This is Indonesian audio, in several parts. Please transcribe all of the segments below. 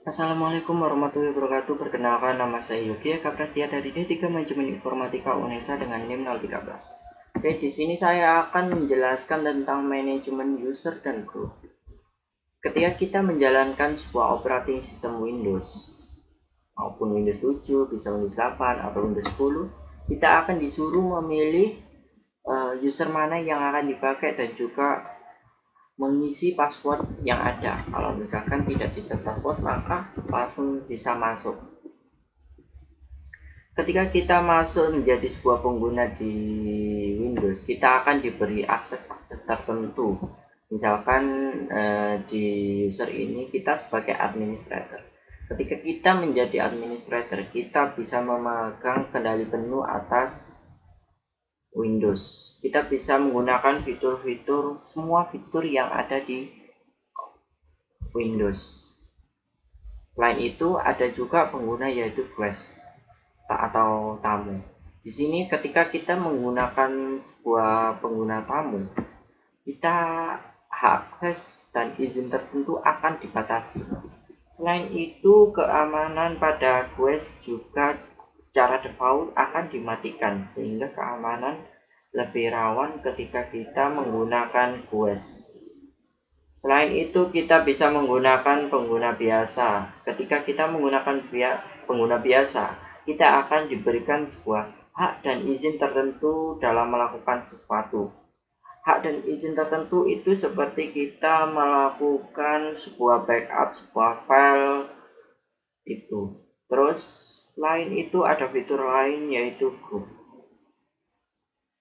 Assalamualaikum warahmatullahi wabarakatuh. Perkenalkan, nama saya Yogi Eka Prasetya dari D3 Manajemen Informatika UNESA dengan NIM 013. Oke, di sini saya akan menjelaskan tentang manajemen user dan group. Ketika kita menjalankan sebuah operating system Windows maupun Windows 7, bisa Windows 8 atau Windows 10, kita akan disuruh memilih user mana yang akan dipakai dan juga mengisi password yang ada. Kalau misalkan tidak di set password, maka langsung bisa masuk. Ketika kita masuk menjadi sebuah pengguna di Windows, kita akan diberi akses-akses tertentu. Misalkan di user ini kita sebagai administrator. Ketika kita menjadi administrator, kita bisa memegang kendali penuh atas Windows. Kita bisa menggunakan semua fitur yang ada di Windows. Selain itu, ada juga pengguna yaitu guest atau tamu. Di sini ketika kita menggunakan sebuah pengguna tamu, kita akses dan izin tertentu akan dibatasi. Selain itu, keamanan pada guest juga secara default akan dimatikan sehingga keamanan lebih rawan ketika kita menggunakan guest. Selain itu, kita bisa menggunakan pengguna biasa. Ketika kita menggunakan pengguna biasa, kita akan diberikan sebuah hak dan izin tertentu dalam melakukan sesuatu. Hak dan izin tertentu itu seperti kita melakukan sebuah backup, sebuah file itu. Terus, selain itu ada fitur lain yaitu group.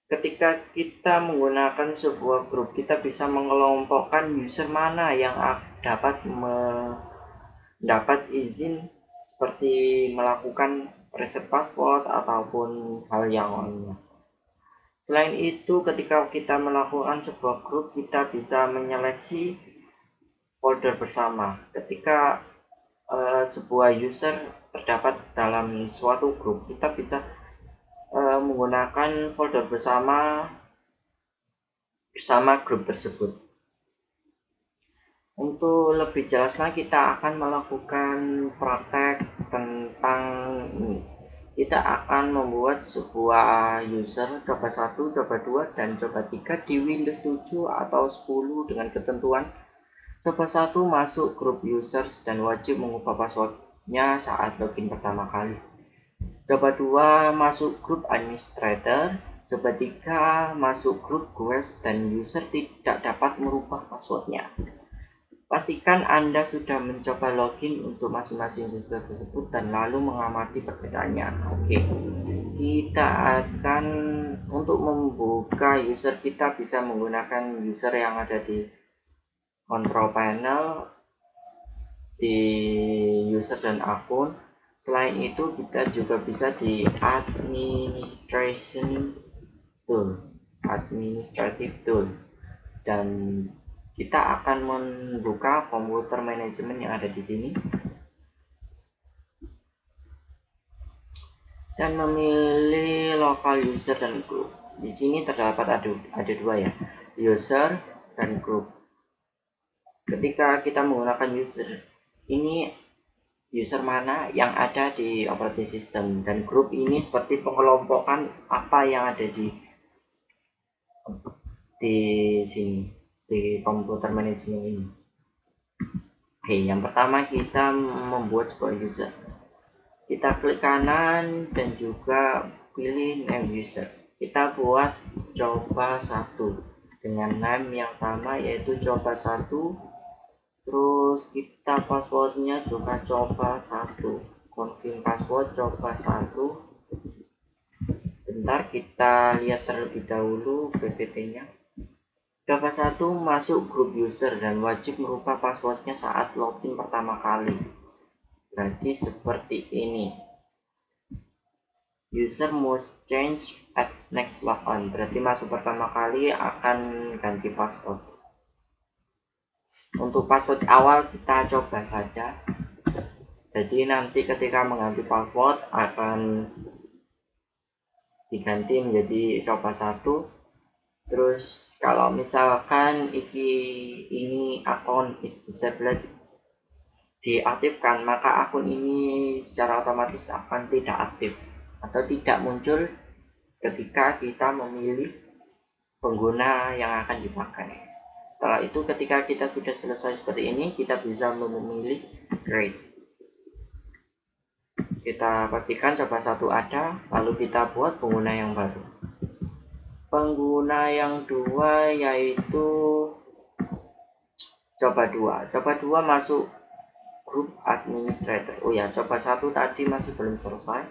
Ketika kita menggunakan sebuah grup, kita bisa mengelompokkan user mana yang dapat mendapat izin seperti melakukan reset password ataupun hal yang lainnya. Selain itu, ketika kita melakukan sebuah grup, kita bisa menyeleksi folder bersama. Ketika sebuah user terdapat dalam suatu grup, kita bisa menggunakan folder bersama grup tersebut. Untuk lebih jelas lagi, kita akan melakukan praktek tentang ini. Kita akan membuat sebuah user coba 1, coba 2, dan coba 3 di Windows 7 atau 10 dengan ketentuan coba 1 masuk grup users dan wajib mengubah passwordnya saat login pertama kali. Coba 2 masuk grup administrator. Coba 3 masuk grup guest dan user tidak dapat merubah passwordnya. Pastikan Anda sudah mencoba login untuk masing-masing user tersebut dan lalu mengamati perbedaannya. Oke, kita akan untuk membuka user, kita bisa menggunakan user yang ada di control panel di user dan akun. Selain itu, kita juga bisa di administrative tool, dan kita akan membuka komputer manajemen yang ada di sini dan memilih local user dan group. Di sini terdapat ada dua ya, user dan group. Ketika kita menggunakan user, ini user mana yang ada di operating system, dan group ini seperti pengelompokan apa yang ada di sini di komputer manajemen ini. Oke, yang pertama kita membuat sebuah user. Kita klik kanan dan juga pilih name user. Kita buat coba 1 dengan name yang sama yaitu coba 1. Terus kita passwordnya juga coba 1. Confirm password coba 1. Sebentar, kita lihat terlebih dahulu PPT-nya. Coba 1 masuk grup user dan wajib merubah passwordnya saat login pertama kali. Berarti seperti ini. User must change at next logon. Berarti masuk pertama kali akan ganti password. Untuk password awal kita coba saja. Jadi nanti ketika mengganti password akan diganti menjadi coba 1. Terus kalau misalkan ini account is disabled, diaktifkan, maka akun ini secara otomatis akan tidak aktif atau tidak muncul ketika kita memilih pengguna yang akan dipakai. Setelah itu ketika kita sudah selesai seperti ini, kita bisa memilih create. Kita pastikan coba satu ada, lalu kita buat pengguna yang baru. Pengguna yang dua yaitu coba dua masuk grup administrator. Oh ya, coba satu tadi masih belum selesai.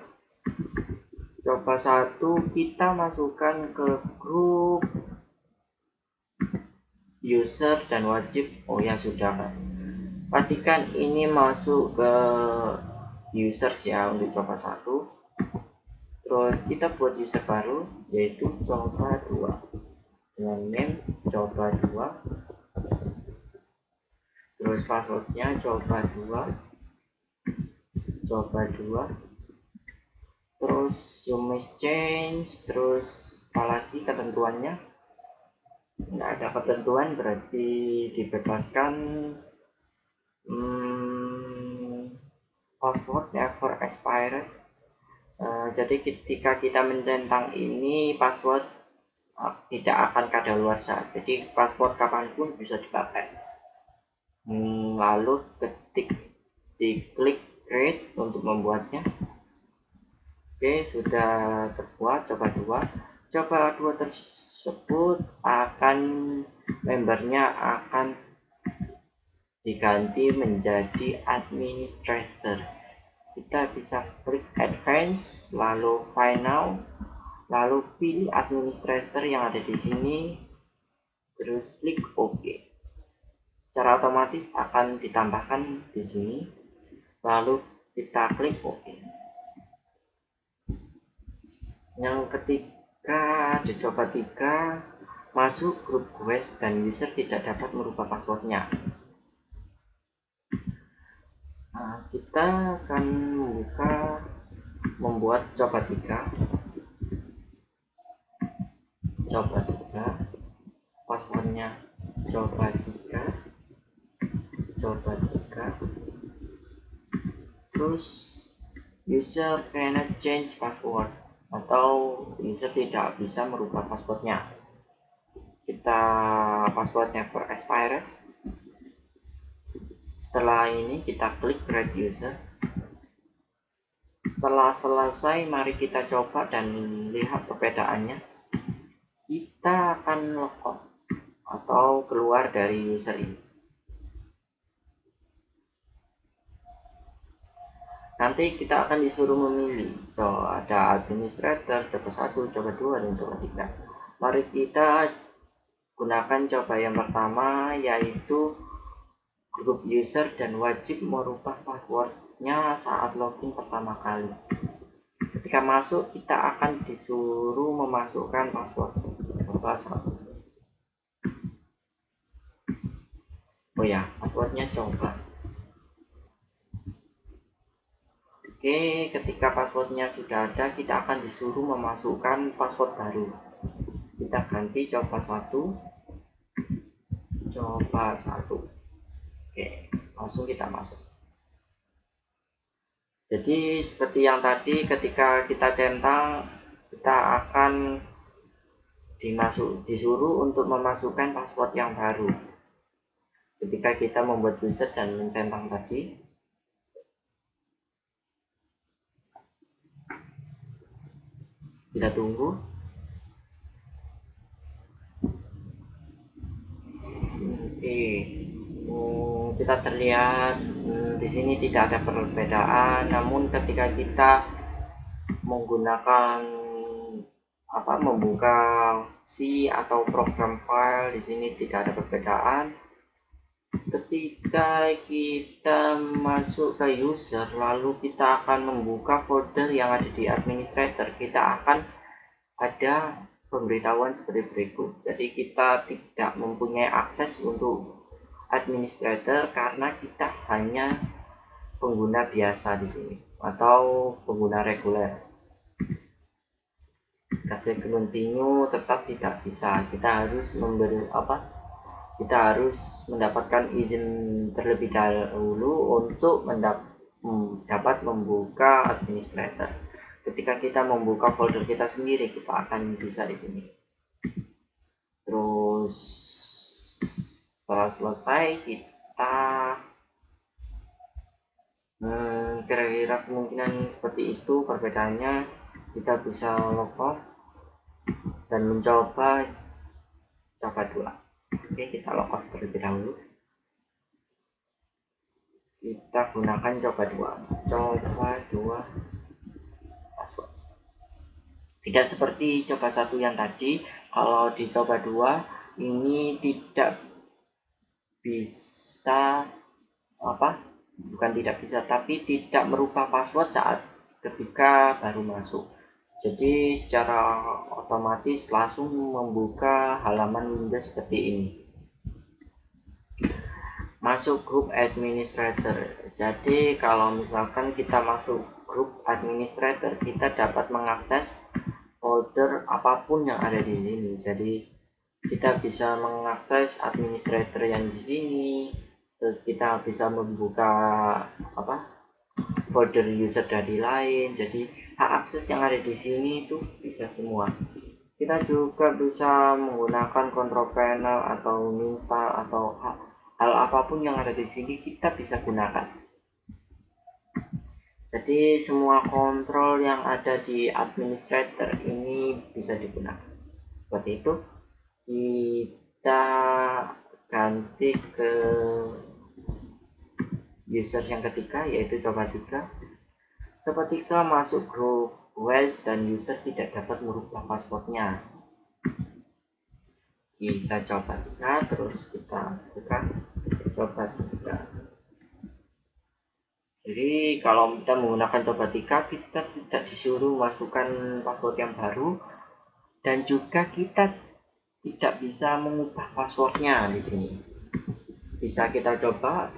Coba satu kita masukkan ke grup user dan wajib. Oh ya, sudah kan. Pastikan ini masuk ke users ya untuk coba satu. Terus kita buat user baru yaitu coba 2 dengan name coba 2, terus passwordnya coba 2, terus you must change, terus apalagi ketentuannya nggak ada ketentuan, berarti dibebaskan. Password never expired. Jadi ketika kita mencentang ini password tidak akan kadaluarsa, jadi password kapanpun bisa dipakai. Lalu diklik create untuk membuatnya. Oke, sudah terbuat coba dua tersebut akan membernya akan diganti menjadi administrator. Kita bisa klik advance, lalu final, lalu pilih administrator yang ada di sini, terus klik OK. Secara otomatis akan ditambahkan di sini, lalu kita klik OK. Yang ketiga, dicoba 3, masuk grup quest dan user tidak dapat merubah passwordnya. Nah, kita akan membuat coba 3, passwordnya coba 3, terus user cannot change password atau user tidak bisa merubah passwordnya. Kita passwordnya for expires. Setelah ini kita klik create user. Setelah selesai, mari kita coba dan lihat perbedaannya. Kita akan logout atau keluar dari user ini. Nanti kita akan disuruh memilih. Ada administrator, coba 1, coba 2, dan coba 3. Mari kita gunakan coba yang pertama, yaitu grup user dan wajib merubah passwordnya saat login pertama kali. Ketika masuk, kita akan disuruh memasukkan password. Coba 1. Oh ya, passwordnya coba. Oke, ketika passwordnya sudah ada, kita akan disuruh memasukkan password baru. Kita ganti coba 1. Oke, langsung kita masuk. Jadi seperti yang tadi, ketika kita centang, kita akan disuruh untuk memasukkan password yang baru. Ketika kita membuat user dan mencentang tadi, kita tunggu. Oke, kita terlihat di sini tidak ada perbedaan. Namun ketika kita menggunakan membuka C atau program file, di sini tidak ada perbedaan. Ketika kita masuk ke user, lalu kita akan membuka folder yang ada di administrator, kita akan ada pemberitahuan seperti berikut. Jadi kita tidak mempunyai akses untuk administrator karena kita hanya pengguna biasa di sini atau pengguna reguler. Kata continue tetap tidak bisa. Kita harus mendapatkan izin terlebih dahulu untuk dapat membuka administrator. Ketika kita membuka folder kita sendiri, kita akan bisa di sini. Terus setelah selesai, kita kira-kira kemungkinan seperti itu perbedaannya. Kita bisa logout dan mencoba dua. Oke, kita logout terlebih dahulu. Kita gunakan coba dua password. Tidak seperti coba satu yang tadi. Kalau di coba dua ini tidak bisa bukan tidak bisa, tapi tidak merubah password saat ketika baru masuk. Jadi secara otomatis langsung membuka halaman Windows seperti ini. Masuk grup administrator. Jadi kalau misalkan kita masuk grup administrator, kita dapat mengakses folder apapun yang ada di sini. Jadi kita bisa mengakses administrator yang di sini, terus kita bisa membuka folder user dari lain. Jadi hak akses yang ada di sini itu bisa semua. Kita juga bisa menggunakan control panel atau install atau hal apapun yang ada di sini kita bisa gunakan. Jadi semua kontrol yang ada di administrator ini bisa digunakan. Seperti itu. Kita ganti ke user yang ketiga, yaitu coba 3. Coba 3 masuk grup West dan user tidak dapat merubah passwordnya. Kita coba 3, terus kita buka coba 3. Jadi kalau kita menggunakan coba 3, kita tidak disuruh masukkan password yang baru, dan juga kita tidak bisa mengubah passwordnya di sini. Bisa kita coba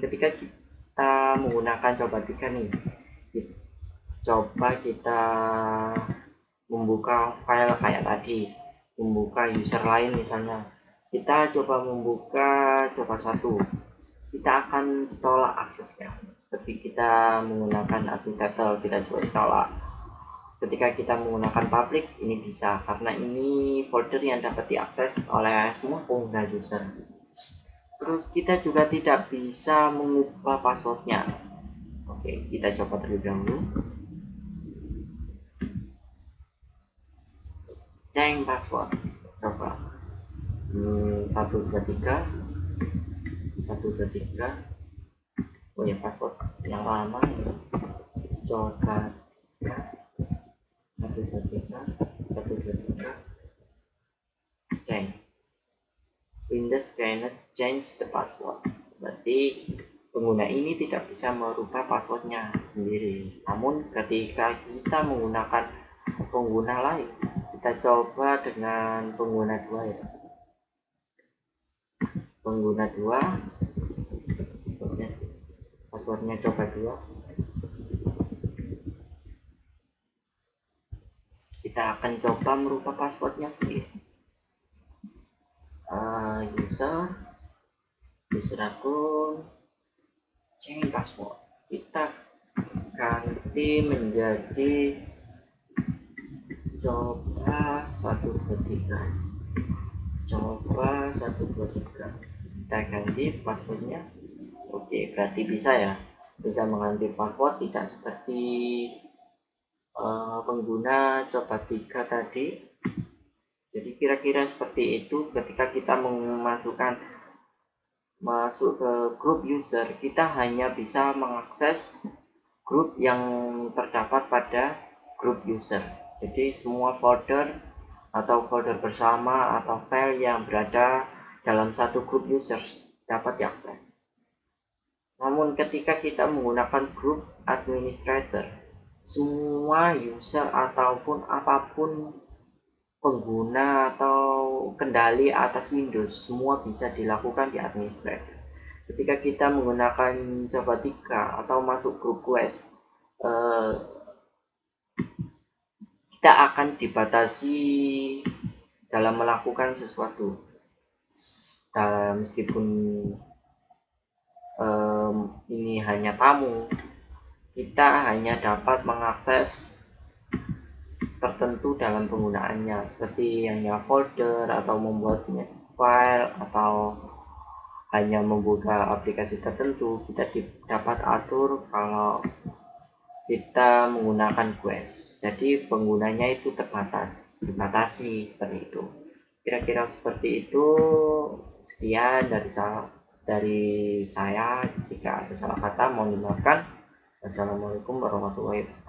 ketika kita menggunakan coba 3 nih. Coba kita membuka file kayak tadi, membuka user lain misalnya. Kita coba membuka coba 1. Kita akan tolak aksesnya. Seperti kita menggunakan administrator, kita coba tolak. Ketika kita menggunakan public, ini bisa karena ini folder yang dapat diakses oleh semua pengguna user. Terus kita juga tidak bisa mengubah passwordnya. Oke, kita coba terlebih dahulu. Change password. Coba 123. Oh ya, password yang lama ya. Coba 123. Change. Windows cannot change the password. Berarti pengguna ini tidak bisa merubah passwordnya sendiri. Namun ketika kita menggunakan pengguna lain, kita coba dengan pengguna 2 ya. Pengguna 2, passwordnya coba 2. Kita akan coba merubah passwordnya sendiri. User akun, change password. Kita ganti menjadi coba 123. Coba 123. Kita ganti passwordnya. Oke, berarti bisa ya, bisa mengganti password, tidak seperti pengguna coba 3 tadi. Jadi kira-kira seperti itu. Ketika kita masuk ke grup user, kita hanya bisa mengakses grup yang terdapat pada grup user. Jadi semua folder atau folder bersama atau file yang berada dalam satu grup user dapat diakses. Namun ketika kita menggunakan grup administrator, semua user ataupun apapun pengguna atau kendali atas Windows semua bisa dilakukan di administrator. Ketika kita menggunakan coba 3 atau masuk grup Quest, kita akan dibatasi dalam melakukan sesuatu. meskipun ini hanya tamu, kita hanya dapat mengakses tertentu dalam penggunaannya, seperti hanya folder atau membuatnya file atau hanya membuka aplikasi tertentu. Kita dapat atur kalau kita menggunakan Quest. Jadi penggunanya itu dibatasi seperti itu. Kira-kira seperti itu. Sekian dari saya. Jika ada salah kata mohon dimaafkan. Wassalamualaikum warahmatullahi wabarakatuh.